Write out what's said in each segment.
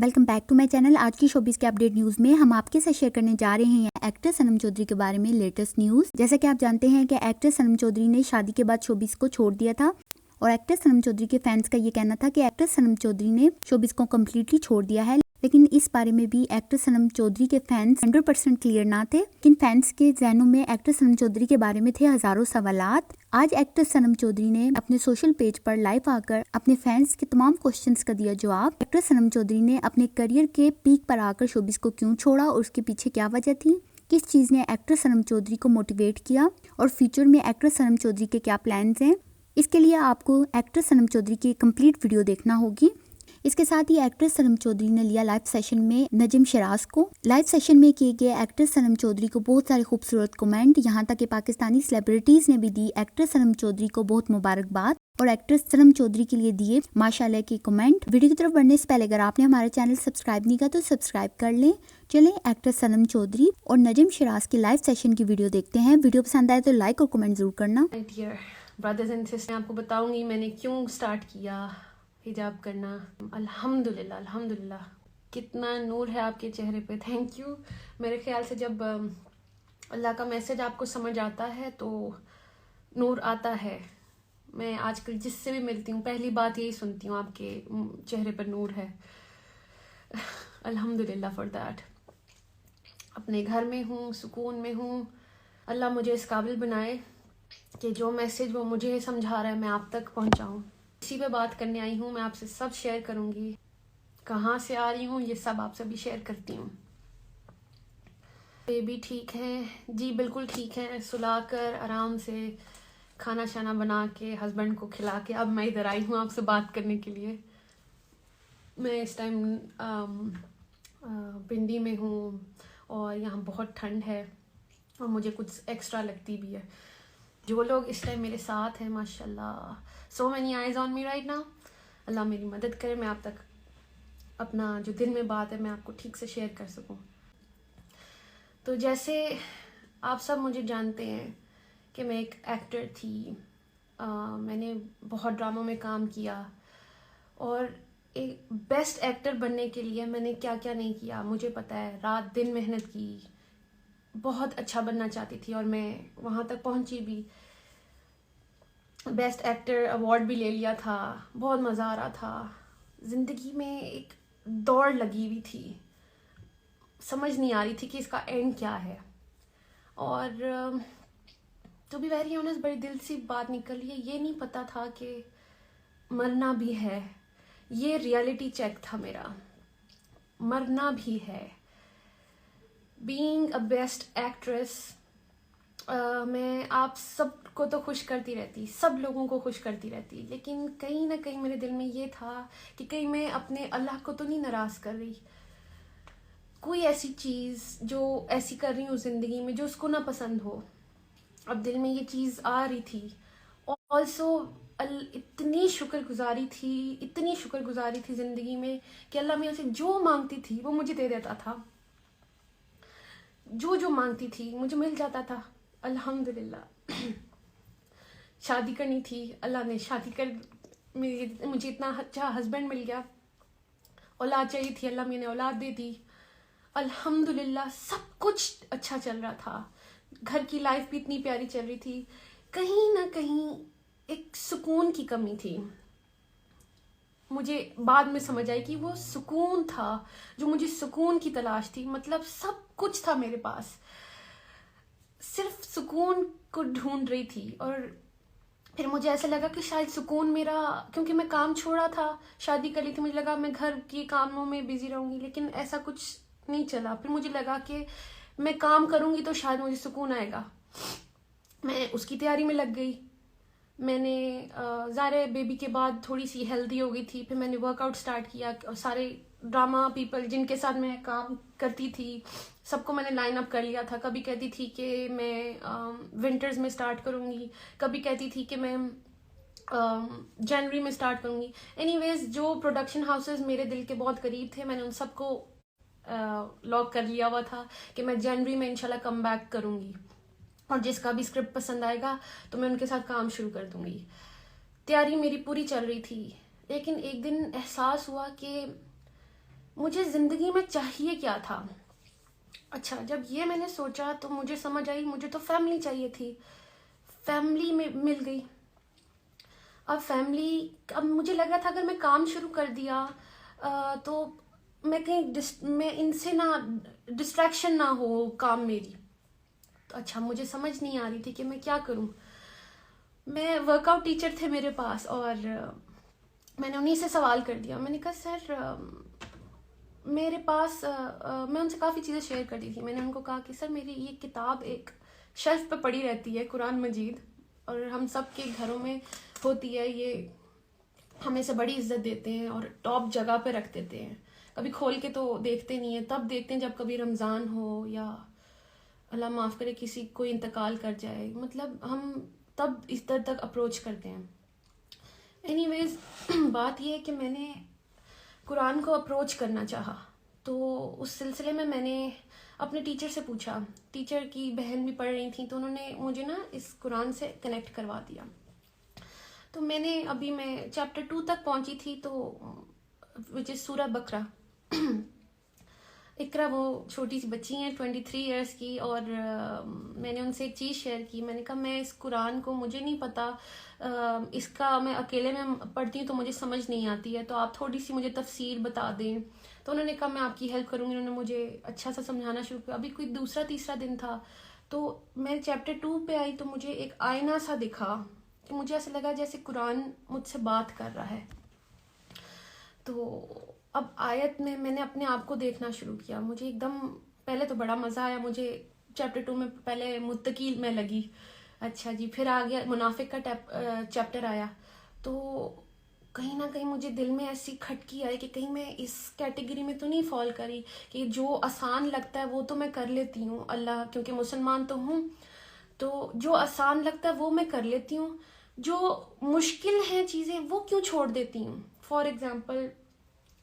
Welcome back to my channel. आज की showbiz के अपडेट न्यूज में हम आपके साथ शेयर करने जा रहे हैं एक्टर सनम चौधरी के बारे में लेटेस्ट न्यूज। जैसा कि आप जानते हैं कि एक्टर सनम चौधरी ने शादी के बाद शोबिस को छोड़ दिया था और एक्टर सनम चौधरी के फैंस का ये कहना था कि एक्टर सनम चौधरी ने शोबिस को कम्प्लीटली छोड़ दिया है। लेकिन इस बारे में भी एक्टर सनम चौधरी के फैंस 100% क्लियर ना थे। लेकिन फैंस के जहनों में एक्टर सनम चौधरी के बारे में थे हजारों सवालात। आज एक्टर सनम चौधरी ने अपने सोशल पेज पर लाइव आकर अपने फैंस के तमाम क्वेश्चंस का दिया जवाब। एक्टर सनम चौधरी ने अपने करियर के पीक पर आकर शोबिस को क्यों छोड़ा और उसके पीछे क्या वजह थी, किस चीज ने एक्टर सनम चौधरी को मोटिवेट किया और फ्यूचर में एक्टर सनम चौधरी के क्या प्लान्स हैं। इसके लिए आपको एक्टर सनम चौधरी की कंप्लीट वीडियो देखना होगी। इसके साथ ही एक्टर सनम चौधरी ने लिया लाइव सेशन में नजीम शिराज को। लाइव सेशन में किए गए एक्टर सनम चौधरी को बहुत सारे खूबसूरत कमेंट, यहाँ तक कि पाकिस्तानी सेलिब्रिटीज ने भी दी एक्टर सनम चौधरी को बहुत मुबारकबाद और एक्टर सनम चौधरी के लिए दिए माशाल्लाह के कमेंट। वीडियो की तरफ बढ़ने से पहले अगर आपने हमारा चैनल सब्सक्राइब नहीं किया तो सब्सक्राइब कर लें। चलें एक्टर सनम चौधरी और नजीम शिराज की लाइव सेशन की वीडियो देखते हैं। वीडियो पसंद आए तो लाइक और कमेंट जरूर करना। डियर ब्रदर्स एंड सिस्टर, आपको बताऊंगी मैंने क्यों स्टार्ट किया हिजाब करना। अल्हम्दुलिल्लाह अल्हम्दुलिल्लाह, कितना नूर है आपके चेहरे पे, थैंक यू। मेरे ख्याल से जब अल्लाह का मैसेज आपको समझ आता है तो नूर आता है। मैं आजकल जिससे भी मिलती हूँ पहली बात यही सुनती हूँ, आपके चेहरे पर नूर है। अल्हम्दुलिल्लाह फॉर दैट। अपने घर में हूँ, सुकून में हूँ। अल्लाह मुझे इस काबिल बनाए कि जो मैसेज वो मुझे समझा रहा है मैं आप तक पहुँचाऊँ। इसी पे बात करने आई हूँ। मैं आपसे सब शेयर करूँगी, कहाँ से आ रही हूँ ये सब आपसे भी शेयर करती हूँ। बेबी ठीक है जी, बिल्कुल ठीक है। सुलाकर आराम से खाना शाना बना के हस्बैंड को खिला के अब मैं इधर आई हूँ आपसे बात करने के लिए। मैं इस टाइम पिंडी में हूँ और यहाँ बहुत ठंड है और मुझे कुछ एक्स्ट्रा लगती भी है। जो लोग इस टाइम मेरे साथ हैं माशाल्लाह, so many eyes on me right now. Allah मेरी मदद करे, मैं आप तक अपना जो दिल में बात है मैं आपको ठीक से शेयर कर सकूं। तो जैसे आप सब मुझे जानते हैं कि मैं एक एक्टर थी। मैंने बहुत ड्रामों में काम किया और एक बेस्ट एक्टर बनने के लिए मैंने क्या क्या नहीं किया मुझे पता है। रात दिन मेहनत की, बहुत अच्छा बनना चाहती थी और मैं वहाँ तक पहुँची भी। बेस्ट एक्टर अवार्ड भी ले लिया था, बहुत मज़ा आ रहा था। ज़िंदगी में एक दौड़ लगी हुई थी, समझ नहीं आ रही थी कि इसका एंड क्या है। और टू बी वेरी ऑनेस्ट बड़ी दिल सी बात निकली है, ये नहीं पता था कि मरना भी है। ये रियलिटी चेक था मेरा, मरना भी है। बीइंग अ बेस्ट एक्ट्रेस, मैं आप सबको तो खुश करती रहती, सब लोगों को खुश करती रहती, लेकिन कहीं ना कहीं मेरे दिल में ये था कि कहीं मैं अपने अल्लाह को तो नहीं नाराज़ कर रही। कोई ऐसी चीज़ जो ऐसी कर रही हूँ ज़िंदगी में जो उसको ना पसंद हो। अब दिल में ये चीज़ आ रही थी। ऑल्सो इतनी शुक्रगुजारी थी ज़िंदगी में कि अल्लाह मेरे से जो मांगती थी वो मुझे दे देता था। जो मांगती थी मुझे मिल जाता था अल्हम्दुलिल्लाह। शादी करनी थी, अल्लाह ने शादी कर मुझे इतना अच्छा हस्बैंड मिल गया। औलाद चाहिए थी, अल्लाह मैंने औलाद दे दी अल्हम्दुलिल्लाह। सब कुछ अच्छा चल रहा था, घर की लाइफ भी इतनी प्यारी चल रही थी। कहीं ना कहीं एक सुकून की कमी थी। मुझे बाद में समझ आई कि वो सुकून था जो मुझे सुकून की तलाश थी। मतलब सब कुछ था मेरे पास, सिर्फ सुकून को ढूंढ रही थी। और फिर मुझे ऐसा लगा कि शायद सुकून मेरा, क्योंकि मैं काम छोड़ा था, शादी कर ली थी, मुझे लगा मैं घर के कामों में बिजी रहूंगी, लेकिन ऐसा कुछ नहीं चला। फिर मुझे लगा कि मैं काम करूंगी तो शायद मुझे सुकून आएगा। मैं उसकी तैयारी में लग गई। मैंने ज़ाहिर बेबी के बाद थोड़ी सी हेल्दी हो गई थी। फिर मैंने वर्कआउट स्टार्ट किया और सारे ड्रामा पीपल जिनके साथ मैं काम करती थी सबको मैंने लाइन अप कर लिया था। कभी कहती थी कि मैं विंटर्स में स्टार्ट करूँगी, कभी कहती थी कि मैं जनवरी में स्टार्ट करूँगी। एनीवेज, जो प्रोडक्शन हाउसेस मेरे दिल के बहुत करीब थे मैंने उन सबको लॉक कर लिया हुआ था कि मैं जनवरी में इंशाल्लाह कम बैक करूँगी और जिसका भी स्क्रिप्ट पसंद आएगा तो मैं उनके साथ काम शुरू कर दूँगी। तैयारी मेरी पूरी चल रही थी, लेकिन एक दिन एहसास हुआ कि मुझे ज़िंदगी में चाहिए क्या था। अच्छा, जब ये मैंने सोचा तो मुझे समझ आई मुझे तो फैमिली चाहिए थी। फैमिली में मिल गई। अब फैमिली, अब मुझे लग रहा था अगर मैं काम शुरू कर दिया तो मैं कहीं मैं इनसे ना डिस्ट्रैक्शन ना हो काम मेरी। तो अच्छा, मुझे समझ नहीं आ रही थी कि मैं क्या करूं। मैं वर्कआउट टीचर थे मेरे पास और मैंने उन्हीं से सवाल कर दिया। मैंने कहा सर मेरे पास मैं उनसे काफ़ी चीज़ें शेयर कर दी थी। मैंने उनको कहा कि सर मेरी ये किताब एक शेल्फ पे पड़ी रहती है, कुरान मजीद, और हम सब के घरों में होती है ये, हम इसे बड़ी इज्जत देते हैं और टॉप जगह पे रख देते हैं। कभी खोल के तो देखते नहीं है, तब देखते हैं जब कभी रमज़ान हो या अल्लाह माफ़ करे किसी कोई इंतकाल कर जाए, मतलब हम तब इस तरह तक अप्रोच करते हैं। एनीवेज बात ये है कि मैंने कुरान को अप्रोच करना चाहा, तो उस सिलसिले में मैंने अपने टीचर से पूछा। टीचर की बहन भी पढ़ रही थी तो उन्होंने मुझे ना इस कुरान से कनेक्ट करवा दिया। तो मैं चैप्टर 2 तक पहुंची थी, तो विच इज़ सूरह बकरा। इकरा वो छोटी सी बच्ची हैं 23 इयर्स की, और मैंने उनसे एक चीज़ शेयर की। मैंने कहा मैं इस कुरान को, मुझे नहीं पता इसका, मैं अकेले में पढ़ती हूँ तो मुझे समझ नहीं आती है, तो आप थोड़ी सी मुझे तफसीर बता दें। तो उन्होंने कहा मैं आपकी हेल्प करूँगी। उन्होंने मुझे अच्छा सा समझाना शुरू किया। अभी कोई दूसरा तीसरा दिन था तो मैं चैप्टर 2 पे आई तो मुझे एक आईना सा दिखा कि मुझे ऐसा लगा जैसे कुरान मुझसे बात कर रहा है। तो अब आयत में मैंने अपने आप को देखना शुरू किया। मुझे एकदम पहले तो बड़ा मज़ा आया। मुझे चैप्टर 2 में पहले मुत्तकी में लगी, अच्छा जी, फिर आ गया मुनाफिक का चैप्टर आया, तो कहीं ना कहीं मुझे दिल में ऐसी खटकी आई कि कहीं मैं इस कैटेगरी में तो नहीं फॉल करी कि जो आसान लगता है वो तो मैं कर लेती हूँ, अल्लाह, क्योंकि मुसलमान तो हूँ, तो जो आसान लगता है वो मैं कर लेती हूँ, जो मुश्किल हैं चीज़ें वो क्यों छोड़ देती हूँ। फॉर एग्जाम्पल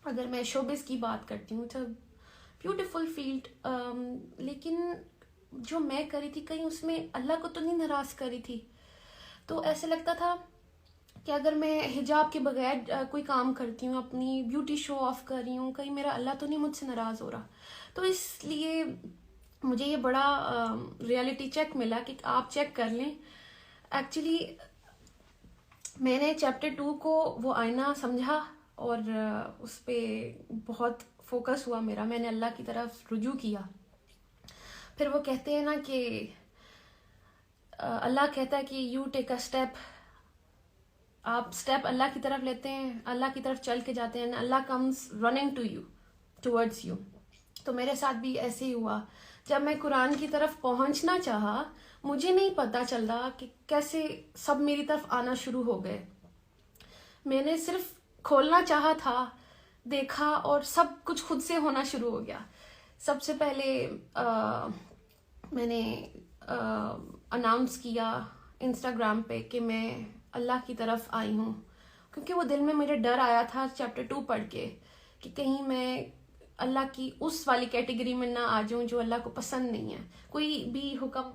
अगर मैं शोबिस की बात करती हूँ, तो ब्यूटीफुल फील्ड, लेकिन जो मैं करी थी कहीं उसमें अल्लाह को तो नहीं नाराज़ करी थी। तो ऐसे लगता था कि अगर मैं हिजाब के बगैर कोई काम करती हूँ, अपनी ब्यूटी शो ऑफ कर रही हूँ, कहीं मेरा अल्लाह तो नहीं मुझसे नाराज़ हो रहा। तो इसलिए मुझे ये बड़ा रियलिटी चेक मिला कि आप चेक कर लें। एक्चुअली मैंने चैप्टर 2 को वो आईना समझा और उस पर बहुत फोकस हुआ मेरा। मैंने अल्लाह की तरफ रुजू किया। फिर वो कहते हैं ना कि अल्लाह कहता है कि यू टेक अ स्टेप, आप स्टेप अल्लाह की तरफ लेते हैं, अल्लाह की तरफ चल के जाते हैं, Allah comes running to you, towards you. तो मेरे साथ भी ऐसे ही हुआ। जब मैं कुरान की तरफ पहुंचना चाहा, मुझे नहीं पता चल रहा कि कैसे सब मेरी तरफ आना शुरू हो गए। मैंने सिर्फ खोलना चाहा था, देखा, और सब कुछ खुद से होना शुरू हो गया। सबसे पहले मैंने अनाउंस किया इंस्टाग्राम पे कि मैं अल्लाह की तरफ आई हूँ, क्योंकि वो दिल में मेरे डर आया था चैप्टर 2 पढ़ के कि कहीं मैं अल्लाह की उस वाली कैटेगरी में ना आ जाऊँ जो अल्लाह को पसंद नहीं है। कोई भी हुक्म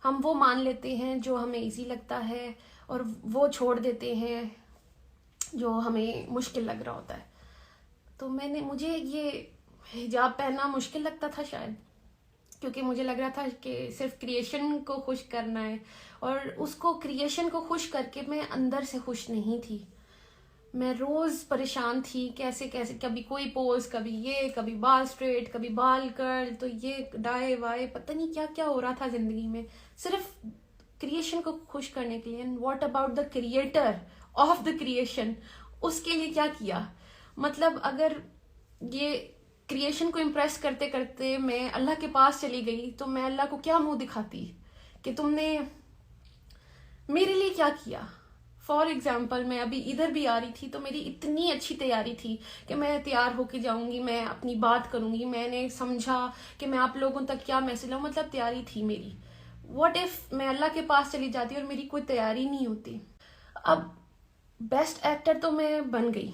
हम वो मान लेते हैं जो हमें इजी लगता है, और वो छोड़ देते हैं जो हमें मुश्किल लग रहा होता है। तो मुझे ये हिजाब पहनना मुश्किल लगता था शायद, क्योंकि मुझे लग रहा था कि सिर्फ क्रिएशन को खुश करना है, और उसको क्रिएशन को खुश करके मैं अंदर से खुश नहीं थी। मैं रोज़ परेशान थी, कैसे कैसे, कभी कोई पोज, कभी ये, कभी बाल स्ट्रेट, कभी बाल कर्ल, तो ये डाए वाए, पता नहीं क्या क्या हो रहा था ज़िंदगी में, सिर्फ क्रिएशन को खुश करने के लिए। And what about the creator of the creation, उसके लिए क्या किया। मतलब अगर ये क्रिएशन को इम्प्रेस करते करते मैं अल्लाह के पास चली गई, तो मैं अल्लाह को क्या मुंह दिखाती कि तुमने मेरे लिए क्या किया। फॉर एग्जाम्पल मैं अभी इधर भी आ रही थी तो मेरी इतनी अच्छी तैयारी थी कि मैं तैयार होके जाऊंगी, मैं अपनी बात करूंगी, मैंने समझा कि मैं आप लोगों तक क्या मैसेज लाऊं, मतलब तैयारी थी मेरी। व्हाट इफ मैं अल्लाह के पास चली जाती और मेरी कोई तैयारी नहीं होती। अब बेस्ट एक्टर तो मैं बन गई।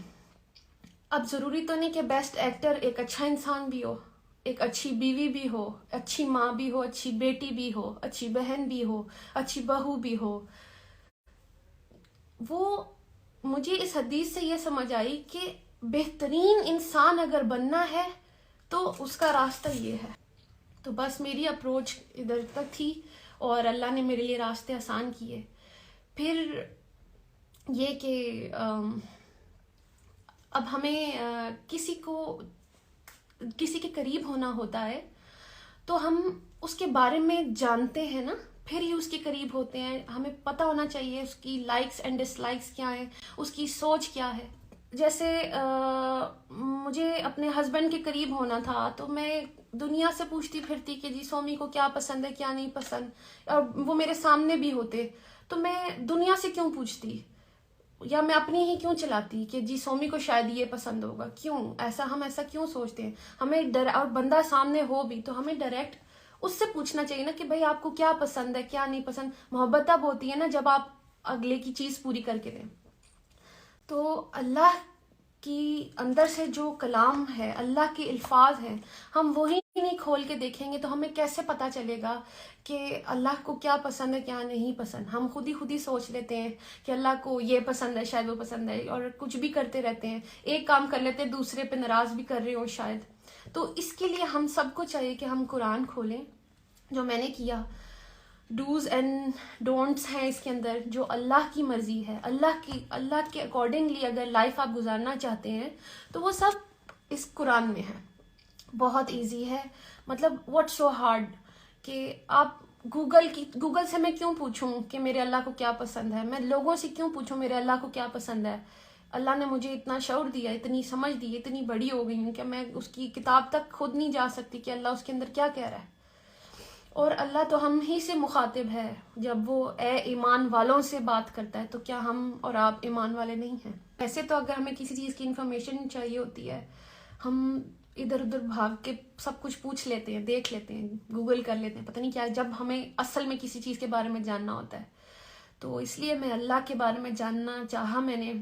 अब ज़रूरी तो नहीं कि बेस्ट एक्टर एक अच्छा इंसान भी हो, एक अच्छी बीवी भी हो, अच्छी माँ भी हो, अच्छी बेटी भी हो, अच्छी बहन भी हो, अच्छी बहू भी हो। वो मुझे इस हदीस से ये समझ आई कि बेहतरीन इंसान अगर बनना है तो उसका रास्ता ये है। तो बस मेरी अप्रोच इधर तक थी और अल्लाह ने मेरे लिए रास्ते आसान किए। फिर ये कि अब हमें किसी के करीब होना होता है तो हम उसके बारे में जानते हैं ना, फिर ही उसके करीब होते हैं। हमें पता होना चाहिए उसकी लाइक्स एंड डिसलाइक्स क्या हैं, उसकी सोच क्या है। जैसे मुझे अपने हस्बैंड के करीब होना था तो मैं दुनिया से पूछती फिरती कि जी सोमी को क्या पसंद है क्या नहीं पसंद, और वो मेरे सामने भी होते तो मैं दुनिया से क्यों पूछती, या मैं अपनी ही क्यों चलाती कि जी सोमी को शायद ये पसंद होगा। क्यों हम ऐसा क्यों सोचते हैं? हमें और बंदा सामने हो भी तो हमें डायरेक्ट उससे पूछना चाहिए ना कि भाई आपको क्या पसंद है क्या नहीं पसंद। मोहब्बत तब होती है ना जब आप अगले की चीज पूरी करके दें। तो अल्लाह की अंदर से जो कलाम है, अल्लाह के अल्फाज हैं, हम वही नहीं खोल के देखेंगे तो हमें कैसे पता चलेगा कि अल्लाह को क्या पसंद है क्या नहीं पसंद। हम खुद ही सोच लेते हैं कि अल्लाह को ये पसंद है शायद वो पसंद है, और कुछ भी करते रहते हैं। एक काम कर लेते हैं दूसरे पे नाराज भी कर रहे हो शायद। तो इसके लिए हम सबको चाहिए कि हम कुरान खोलें, जो मैंने किया। डूज एंड डोंट्स हैं इसके अंदर, जो अल्लाह की मर्जी है, अल्लाह के अकॉर्डिंगली अगर लाइफ आप गुजारना चाहते हैं तो वो सब इस कुरान में है। बहुत इजी है, मतलब व्हाट सो हार्ड कि आप गूगल से मैं क्यों पूछूं कि मेरे अल्लाह को क्या पसंद है? मैं लोगों से क्यों पूछूं मेरे अल्लाह को क्या पसंद है? अल्लाह ने मुझे इतना शऊर दिया, इतनी समझ दी, इतनी बड़ी हो गई हूँ कि मैं उसकी किताब तक खुद नहीं जा सकती कि अल्लाह उसके अंदर क्या कह रहा है। और अल्लाह तो हम ही से मुखातिब है। जब वो ए ईमान वालों से बात करता है तो क्या हम और आप ईमान वाले नहीं हैं? ऐसे तो अगर हमें किसी चीज़ की इन्फॉर्मेशन चाहिए होती है, हम इधर उधर भाग के सब कुछ पूछ लेते हैं, देख लेते हैं, गूगल कर लेते हैं, पता नहीं क्या, जब हमें असल में किसी चीज़ के बारे में जानना होता है। तो इसलिए मैं अल्लाह के बारे में जानना चाहा, मैंने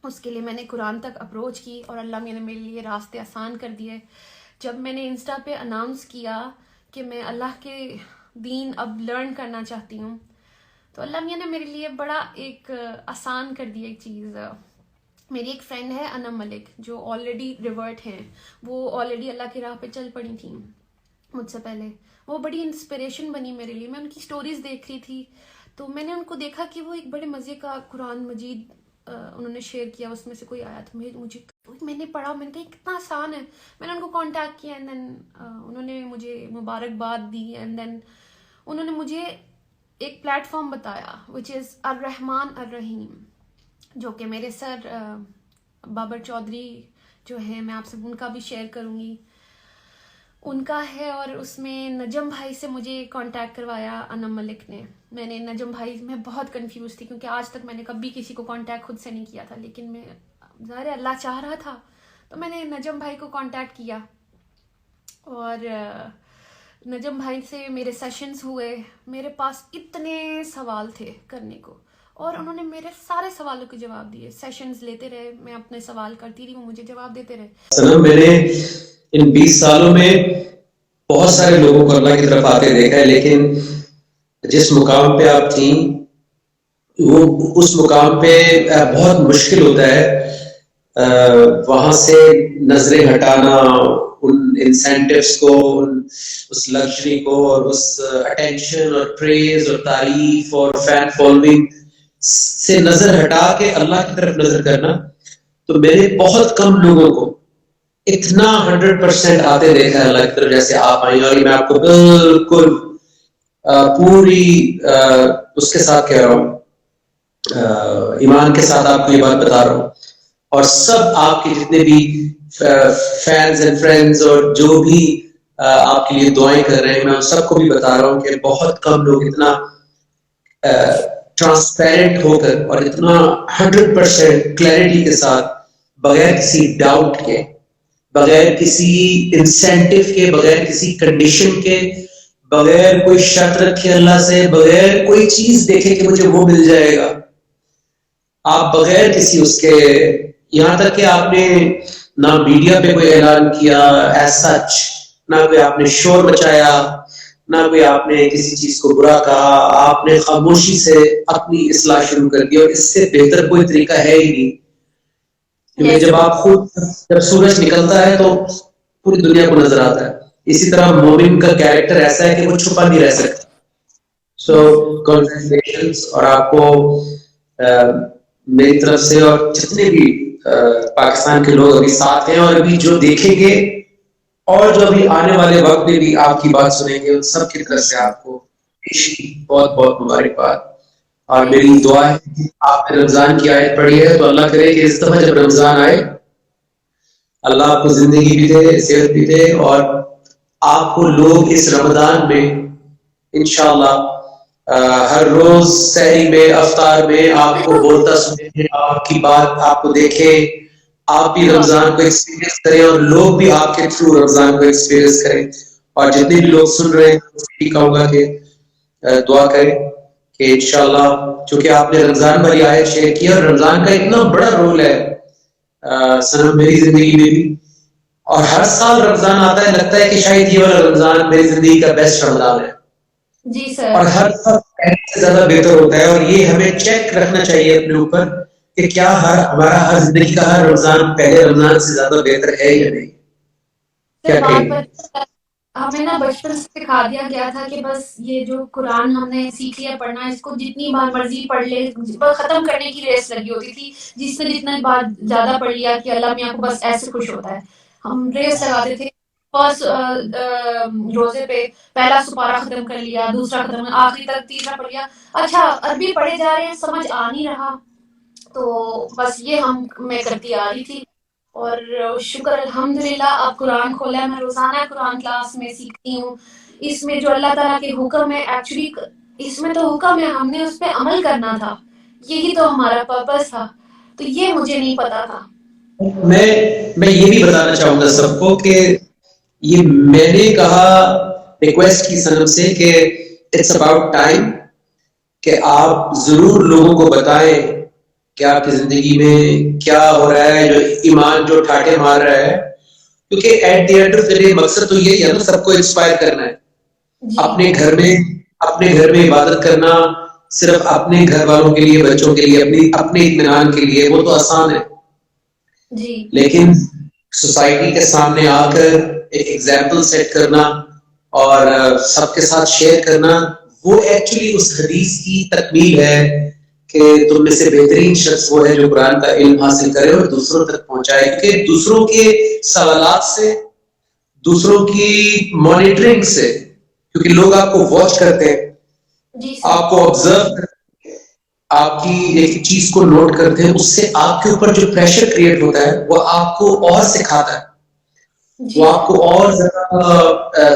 उसके लिए मैंने कुरान तक अप्रोच की और अल्लाह ने मेरे लिए रास्ते आसान कर दिए। जब मैंने इंस्टा पे अनाउंस किया कि मैं अल्लाह के दीन अब लर्न करना चाहती हूँ, तो अल्लाह मियाँ ने मेरे लिए बड़ा एक आसान कर दिया एक चीज़। मेरी एक फ्रेंड है अनम मलिक, जो ऑलरेडी रिवर्ट हैं, वो ऑलरेडी अल्लाह की राह पे चल पड़ी थी मुझसे पहले। वो बड़ी इंस्पिरेशन बनी मेरे लिए। मैं उनकी स्टोरीज देख रही थी तो मैंने उनको देखा कि वो एक बड़े मज़े का कुरान मजीद उन्होंने शेयर किया, उसमें से कोई आया तो मैंने पढ़ा, मैंने कहा कितना आसान है। मैंने उनको कांटेक्ट किया एंड देन उन्होंने मुझे मुबारकबाद दी एंड देन उन्होंने मुझे एक प्लेटफॉर्म बताया विच इज़ अर्रहमान अर्रहीम, जो कि मेरे सर बाबर चौधरी जो हैं, मैं आपसे उनका भी शेयर करूँगी, उनका है। और उसमें नजम भाई से मुझे कांटेक्ट करवाया अनम मलिक ने। मैंने नजम भाई, मैं बहुत कंफ्यूज थी क्योंकि आज तक मैंने कभी किसी को कांटेक्ट खुद से नहीं किया था, लेकिन मैं ज़ाहिर अल्लाह चाह रहा था तो मैंने नजम भाई को कांटेक्ट किया और नजम भाई से मेरे सेशंस हुए। मेरे पास इतने सवाल थे करने को और उन्होंने मेरे सारे सवालों के जवाब दिए। सेशंस लेते रहे, मैं अपने सवाल करती रही, वो मुझे जवाब देते रहे। सनम, मैंने इन 20 सालों में बहुत सारे लोगों को अल्लाह की तरफ आते देखा है, लेकिन जिस मुकाम पे आप थी वो उस मुकाम पे बहुत मुश्किल होता है वहां से नजरें हटाना, उन इंसेंटिव्स को, उस लग्जरी को और उस अटेंशन और प्रेज और तारीफ और फैन फॉलोइंग से नजर हटा के अल्लाह की तरफ नजर करना। तो मैंने बहुत कम लोगों को इतना 100% आते देखा है अल्लाह की तरफ जैसे आप आई, और मैं आपको बिल्कुल पूरी उसके साथ कह रहा हूँ, ईमान के साथ आपको ये बात बता रहा हूँ। और सब आपके जितने भी फैंस एंड फ्रेंड्स और जो भी आपके लिए दुआएं कर रहे हैं, मैं सबको भी बता रहा हूँ कि बहुत कम लोग इतना ट्रांसपेरेंट होकर और इतना 100% क्लैरिटी के साथ, बगैर किसी डाउट के, बगैर किसी इंसेंटिव के, बगैर किसी कंडीशन के, बगैर कोई शर्त रखे अल्लाह से, बगैर कोई चीज देखे कि मुझे वो मिल जाएगा, आप बगैर किसी उसके, यहां तक कि आपने ना मीडिया पे कोई ऐलान किया एज सच, ना कोई आपने शोर मचाया, ना कोई आपने किसी चीज को बुरा कहा, आपने खामोशी से अपनी इस्लाह शुरू कर दी। और इससे बेहतर कोई तरीका है ही नहीं क्योंकि यस। जब आप खुद जब सूरज निकलता है तो पूरी दुनिया को नजर आता है। इसी तरह मोमिन का कैरेक्टर ऐसा है कि वो छुपा नहीं रह सकता। So yes. कॉन्ग्रेचुलेशंस, और आपको मेरी तरफ से और जितने भी पाकिस्तान के लोग अभी साथ हैं और अभी जो देखेंगे और जो अभी आने वाले वक्त में भी आपकी बात सुनेंगे, उन सब की तरफ से आपको बहुत बहुत मुबारकबाद। और थैंक मेरी यू। दुआ है कि आपने रमजान की आयत पढ़ी है तो अल्लाह करे कि इस दफा जब रमजान आए, अल्लाह आपको जिंदगी भी दे, सेहत भी दे, और आपको लोग इस रमजान में इंशाल्लाह हर रोज सहरी में, अफ्तार में आपको बोलता सुने, आपकी बात आपको देखे, आप भी रमजान को एक्सपीरियंस करें और लोग भी आपके थ्रू रमजान को एक्सपीरियंस करें। और जितने भी लोग सुन रहे हैं यही कहूंगा कि दुआ करें कि इंशाल्लाह, चूंकि आपने रमजान वाली आयत शेयर की और रमजान का इतना बड़ा रोल है सनम मेरी जिंदगी में भी, और हर साल रमजान आता है लगता है कि शायद ये वाला रमजान मेरी जिंदगी का बेस्ट रमजान है, जी और सर। हर साल पहले से ज्यादा बेहतर होता है। और ये हमें चेक रखना चाहिए अपने ऊपर कि क्या हमारा हर जिंदगी का हर रमजान पहले रमजान से ज्यादा बेहतर है या नहीं। सर क्या बात कहेंगे? पर हमें ना बचपन से सिखा दिया गया था कि बस ये जो कुरान हमने सीख लिया पढ़ना, इसको जितनी बार मर्जी पढ़ ले, बस खत्म करने की रेस लगी होती थी। जिसने जितना बार ज्यादा पढ़ लिया कि अल्लाह मियाँ को बस ऐसे खुश होता है, हम रेस लगाते थे। फर्स्ट रोजे पे पहला सुपारा खत्म कर लिया, दूसरा खत्म, आखिरी तक तीसरा पढ़ लिया। अच्छा, अरबी पढ़े जा रहे हैं, समझ आ नहीं रहा, तो बस ये हम मैं करती आ रही थी। और शुक्र अल्हम्दुलिल्लाह अब कुरान खोला है, मैं रोजाना कुरान क्लास में सीखती हूँ। इसमें जो अल्लाह ताला के हुक्म है, एक्चुअली इसमें तो हुक्म है, हमने उस पर अमल करना था, यही तो हमारा पर्पस था, तो ये मुझे नहीं पता था। मैं ये भी बताना चाहूंगा सबको कि ये मैंने कहा, रिक्वेस्ट की सनम से कि इट्स अबाउट टाइम कि आप जरूर लोगों को बताएं कि आपकी जिंदगी में क्या हो रहा है, जो ईमान जो ठाटे मार रहा है, क्योंकि at the end of the day मकसद तो यही है ना, सबको इंस्पायर करना है। अपने घर में इबादत करना सिर्फ अपने घर वालों के लिए, बच्चों के लिए, अपने इत्मीनान के लिए, वो तो आसान है। जी। लेकिन सोसाइटी के सामने आकर एक एग्जाम्पल सेट करना और सबके साथ शेयर करना, वो एक्चुअली उस हदीस की तकमील है कि तुम में से बेहतरीन शख्स वो है जो कुरान का इल्म हासिल करे और दूसरों तक पहुंचाए। क्योंकि दूसरों के सवालात से, दूसरों की मॉनिटरिंग से, क्योंकि लोग आपको वॉच करते हैं, जी आपको ऑब्जर्व करते हैं, आपकी एक चीज को नोट करते हैं, उससे आपके ऊपर जो प्रेशर क्रिएट होता है वो आपको और सिखाता है, वो आपको और ज्यादा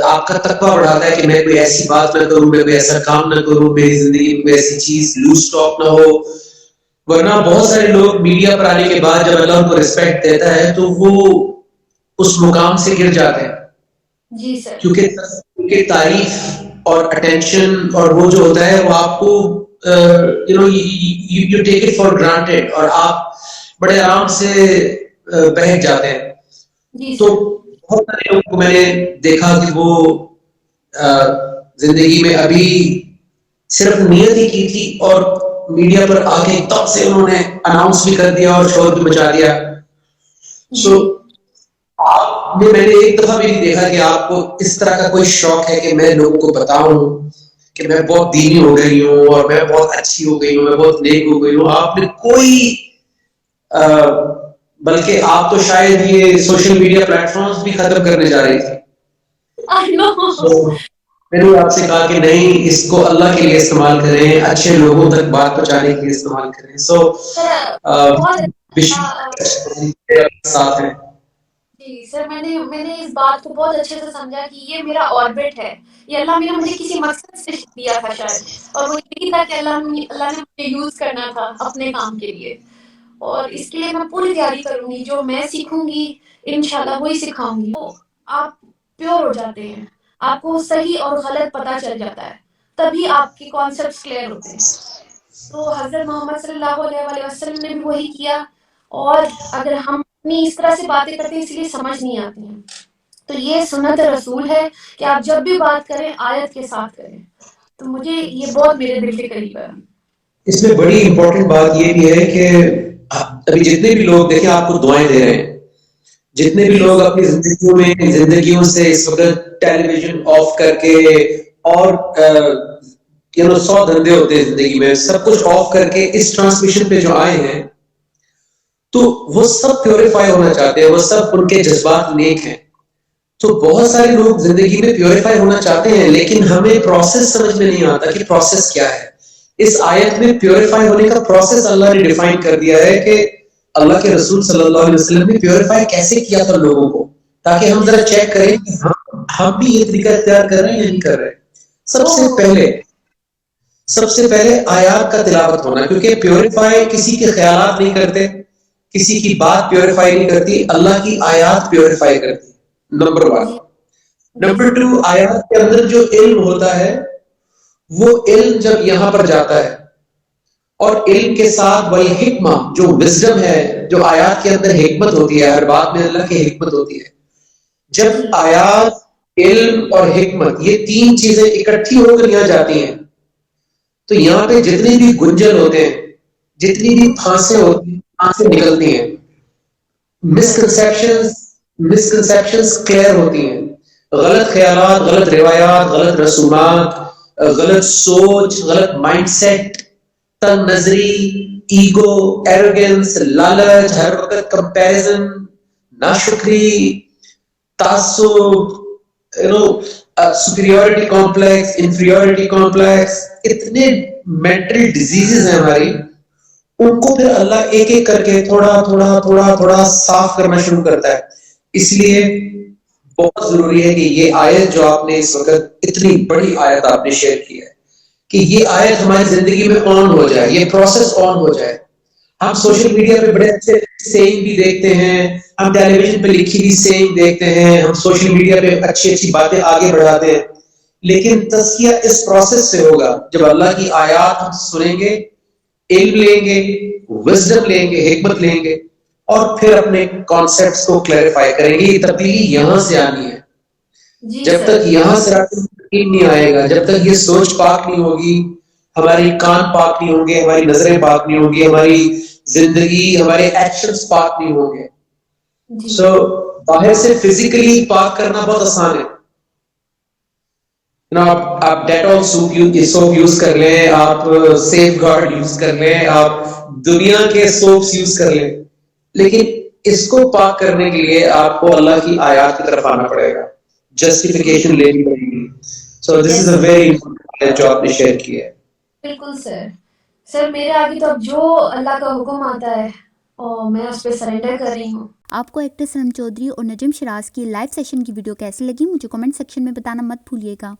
आपका तकवा बढ़ाता है कि मैं कोई ऐसी बात ना करूं, मैं कोई ऐसा काम ना करूं, मेरी जिंदगी में कोई ऐसी चीज लूज टॉक ना हो। वरना बहुत सारे लोग मीडिया पर आने के बाद जब अल्लाह उनको रिस्पेक्ट देता है तो वो उस मुकाम से गिर जाते हैं। जी सर। क्योंकि तारीफ और अटेंशन और वो जो होता है वो आपको you take it for granted और आप बड़े आराम से बहक जाते हैं। तो बहुत सारे लोगों को मैंने देखा कि वो जिंदगी में अभी सिर्फ नियत ही की थी और मीडिया पर आके तब से उन्होंने अनाउंस भी कर दिया और शोर भी मचा दिया। सो आपने, मैंने एक दफा भी नहीं देखा कि आपको इस तरह का कोई शौक है कि मैं लोगों को बताऊं कि मैं बहुत दीनी हो गई हूँ और मैं बहुत अच्छी हो गई हूँ, मैं बहुत नेक हो गई हूँ। आपने कोई बल्कि आप तो शायद ये सोशल मीडिया प्लेटफॉर्म्स भी खत्म करने जा रही थी। मैंने आपसे कहा कि नहीं, इसको अल्लाह के लिए इस्तेमाल करें, अच्छे लोगों तक बात पहुंचाने के लिए इस्तेमाल करें। साथ है जी सर, मैंने मैंने इस बात को बहुत अच्छे से समझा कि ये मेरा ऑर्बिट है, ये अल्लाह ने मुझे किसी मकसद से दिया था शायद, और वो यही था कि अल्लाह ने मुझे यूज करना था अपने काम के लिए, और इसके लिए मैं पूरी तैयारी करूंगी, जो मैं सीखूंगी इंशाल्लाह वही सिखाऊंगी। तो आप प्योर हो जाते हैं, आपको सही और गलत पता चल जाता है, तभी आपके कॉन्सेप्ट्स क्लियर होते हैं। तो हजरत मोहम्मद सल्लल्लाहु अलैहि वसल्लम ने भी वही किया, और अगर हम अपनी इस तरह से बातें करते हैं इसलिए समझ नहीं आती हैं, तो ये सुन्नत रसूल है कि आप जब भी बात करें आयत के साथ करें, तो मुझे ये बहुत मेरे दिल के करीब है। इसमें बड़ी इंपॉर्टेंट बात ये भी है कि अभी जितने भी लोग देखिए आपको दुआएं दे रहे हैं, जितने भी लोग अपनी जिंदगियों से इस वक्त टेलीविजन ऑफ करके और 100 धंधे होते हैं जिंदगी में, सब कुछ ऑफ करके इस ट्रांसमिशन पे जो आए हैं, तो वो सब प्योरीफाई होना चाहते हैं, वो सब उनके जज्बात नेक हैं। तो बहुत सारे लोग जिंदगी में प्योरीफाई होना चाहते हैं, लेकिन हमें प्रोसेस समझ में नहीं आता कि प्रोसेस क्या है। इस आयत में प्योरीफाई होने का प्रोसेस अल्लाह ने डिफाइन कर दिया है कि अल्लाह के रसूल सल्लल्लाहु अलैहि वसल्लम ने प्योरीफाई कैसे किया था लोगों को, ताकि हम जरा चेक करें कि हम भी ये तरीका इख्तियार कर रहे हैं या नहीं कर रहे। सबसे पहले आयात का तिलावत होना, क्योंकि प्योरीफाई किसी के ख्यालात नहीं करते, किसी की बात प्योरीफाई नहीं करती, अल्लाह की आयात प्योरीफाई करती है। नंबर 1। नंबर 2, आयात के अंदर जो इल्म होता है, वो इल्म जब यहां पर जाता है और इल्म के साथ वही हिकमा, जो विजडम है, जो आयात के अंदर हिकमत होती है, हर बात में अल्लाह की हिकमत होती है। जब आयात, इल्म और हिकमत, ये 3 चीजें इकट्ठी होकर यहां जाती हैं, तो यहां पे जितने भी गुंजल होते हैं, जितनी भी फांसे होती हैं, फांसे निकलती हैं, मिसकंसेप्शंस क्लियर होती हैं, गलत ख्यालात, गलत रिवायात, गलत रसूमात, गलत सोच, गलत माइंडसेट, तंग नजरी, ईगो, एरोगेंस, लालच, हर वक्त कंपैरिजन, नाशुक्री, तासुब, सुपीरियोरिटी कॉम्प्लेक्स, इंफीरियोरिटी कॉम्प्लेक्स, इतने मेंटल डिजीजेस हैं हमारी, उनको फिर अल्लाह एक एक करके थोड़ा साफ करना शुरू करता है। इसलिए बहुत जरूरी है कि ये आयत जो आपने इस वक्त, इतनी बड़ी आयत आपने शेयर की है, कि ये आयत हमारी जिंदगी में ऑन हो जाए, ये प्रोसेस ऑन हो जाए। हम सोशल मीडिया पे बड़े अच्छे सेइंग भी देखते हैं, हम टेलीविजन पे लिखी हुई सेइंग देखते हैं, हम सोशल मीडिया पे अच्छी अच्छी बातें आगे बढ़ाते हैं, लेकिन तज़किया इस प्रोसेस से होगा जब अल्लाह की आयत हम सुनेंगे, इल्म लेंगे, विजडम लेंगे, हिकमत लेंगे, और फिर अपने कॉन्सेप्ट्स को क्लैरिफाई करेंगे। ये तब्दीली यहां से आनी है। जब तक यहां से यकीन नहीं आएगा, जब तक ये सोच पाक नहीं होगी, हमारी कान पाक नहीं होंगे, हमारी नजरें पाक नहीं होंगी, हमारी जिंदगी, हमारे एक्शंस पाक नहीं होंगे। सो बाहर से फिजिकली पाक करना बहुत आसान है। आप डेटॉल सोप यूज कर लें, आप सेफ गार्ड यूज कर लें, आप दुनिया के सोप्स यूज कर लें, लेकिन इसको पाक करने के लिए आपको अल्लाह की आयत की तरफ आना पड़ेगा, जस्टिफिकेशन लेनी पड़ेगी। So this is a very important जो आपने शेयर किया है। बिल्कुल सर मेरे आगे तो अब जो अल्लाह का हुक्म आता है और मैं उस पर सरेंडर कर रही हूँ। आपको एक्टर सनम चौधरी और नजम शराज की लाइव सेशन की वीडियो कैसी लगी, मुझे कमेंट सेक्शन में बताना मत भूलिएगा।